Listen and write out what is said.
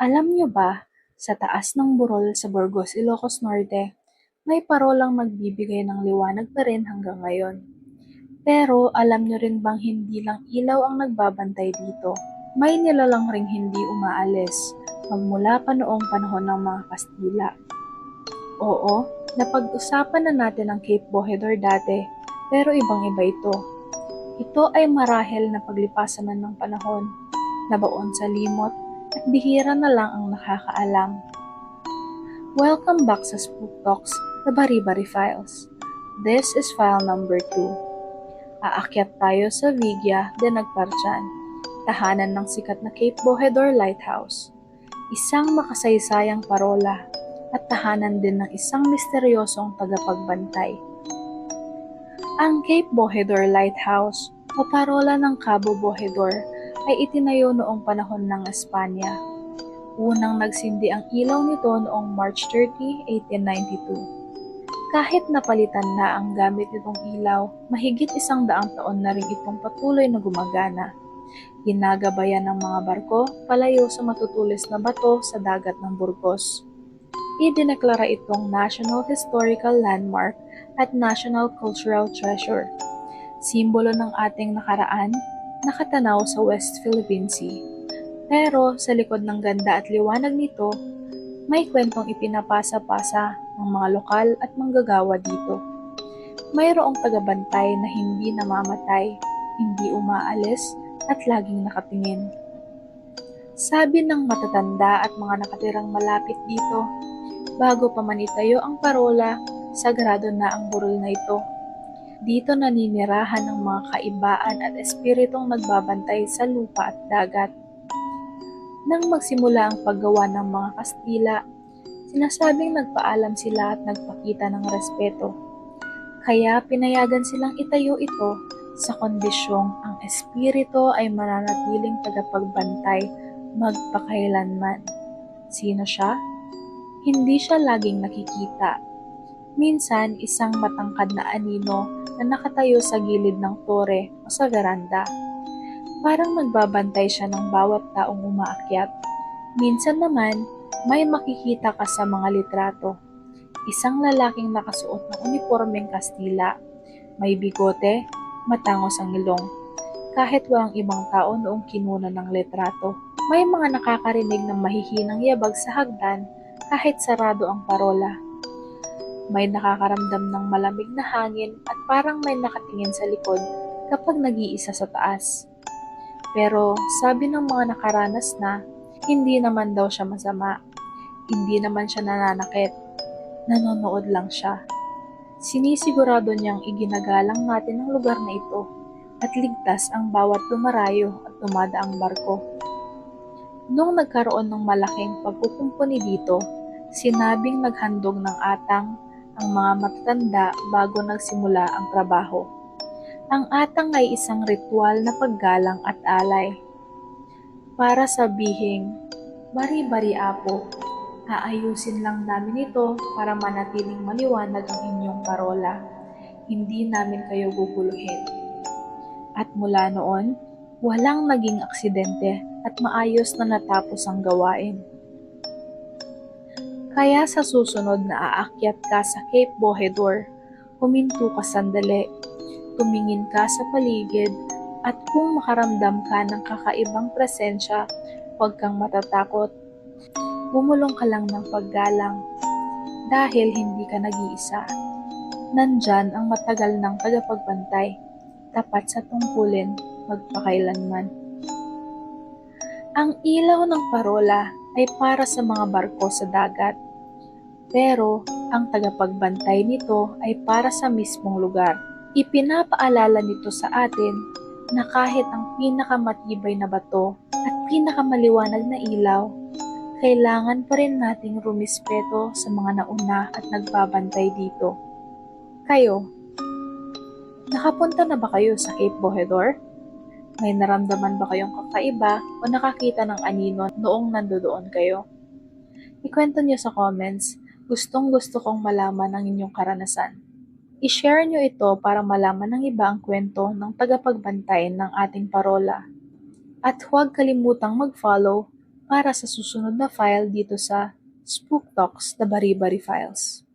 Alam niyo ba, sa taas ng burol sa Burgos, Ilocos Norte, may parolang nagbibigay ng liwanag pa rin hanggang ngayon. Pero alam niyo rin bang hindi lang ilaw ang nagbabantay dito? May nilalang ring hindi umaalis, magmula pa noong panahon ng mga Kastila. Oo, napag-usapan na natin ang Cape Bojador dati, pero ibang-iba ito. Ito ay marahil na paglipasan na ng panahon, nabaon sa limot, at bihira na lang ang nakakaalam. Welcome back sa Spook Talks, The Bari-Bari Files. This is file number 2. Aakyat tayo sa Vigya de Nagpartian, tahanan ng sikat na Cape Bojador Lighthouse. Isang makasaysayang parola at tahanan din ng isang misteryosong tagapagbantay. Ang Cape Bojador Lighthouse o parola ng Cabo Bojador ay itinayo noong panahon ng Espanya. Unang nagsindi ang ilaw nito noong March 30, 1892. Kahit napalitan na ang gamit nitong ilaw, mahigit 100 taon na rin itong patuloy na gumagana. Ginagabayan ng mga barko palayo sa matutulis na bato sa dagat ng Burgos. Idineklara itong National Historical Landmark at National Cultural Treasure. Simbolo ng ating nakaraan, nakatanaw sa West Philippine Sea. Pero sa likod ng ganda at liwanag nito, may kwentong ipinapasa-pasa ng mga lokal at manggagawa dito. Mayroong tagabantay na hindi namamatay, hindi umaalis, at laging nakatingin. Sabi ng matatanda at mga nakatirang malapit dito, bago pa man itayo ang parola, sagrado na ang burol na ito. Dito naninirahan ang mga kaibaan at espiritong nagbabantay sa lupa at dagat. Nang magsimula ang paggawa ng mga Kastila, sinasabing nagpaalam sila at nagpakita ng respeto. Kaya pinayagan silang itayo ito sa kondisyong ang espiritu ay mananatiling tagapagbantay magpakailanman. Sino siya? Hindi siya laging nakikita. Minsan, isang matangkad na anino na nakatayo sa gilid ng tore o sa veranda. Parang nagbabantay siya ng bawat taong umaakyat. Minsan naman, may makikita ka sa mga litrato. Isang lalaking nakasuot ng unipormeng Kastila. May bigote, matangos ang ilong. Kahit walang ibang tao noong kinuna ng litrato. May mga nakakarinig ng mahihinang yabag sa hagdan kahit sarado ang parola. May nakakaramdam ng malamig na hangin at parang may nakatingin sa likod kapag nag-iisa sa taas. Pero sabi ng mga nakaranas na, hindi naman daw siya masama. Hindi naman siya nananakit. Nanonood lang siya. Sinisigurado niyang iginagalang natin ang lugar na ito at ligtas ang bawat dumarayo at dumadaang barko. Nung nagkaroon ng malaking pagkukumpuni dito, sinabing naghandog ng atang ang mga matatanda bago nagsimula ang trabaho. Ang atang ay isang ritual na paggalang at alay. Para sabihing, bari-bari apo, aayusin lang namin ito para manatiling maliwanag ang inyong parola. Hindi namin kayo guguluhin. At mula noon, walang naging aksidente at maayos na natapos ang gawain. Kaya sa susunod na aakyat ka sa Cape Bojador, huminto ka sandali, tumingin ka sa paligid, at kung makaramdam ka ng kakaibang presensya, huwag kang matatakot. Bumulong ka lang ng paggalang dahil hindi ka nag-iisa. Nandyan ang matagal ng tagapagbantay, tapat sa tungkulin, magpakailanman. Ang ilaw ng parola ay para sa mga barko sa dagat, pero ang tagapagbantay nito ay para sa mismong lugar. Ipinapaalala nito sa atin na kahit ang pinakamatibay na bato at pinakamaliwanag na ilaw, kailangan pa rin nating rumispeto sa mga nauna at nagbabantay dito. Kayo, nakapunta na ba kayo sa Cape Bojador? May naramdaman ba kayong kakaiba o nakakita ng anino noong nandoon kayo? Ikwento niyo sa comments, gustong-gusto kong malaman ang inyong karanasan. I-share niyo ito para malaman ng iba ang kwento ng tagapagbantay ng ating parola. At huwag kalimutang mag-follow, para sa susunod na file dito sa Spook Talks, The Bari-Bari Files.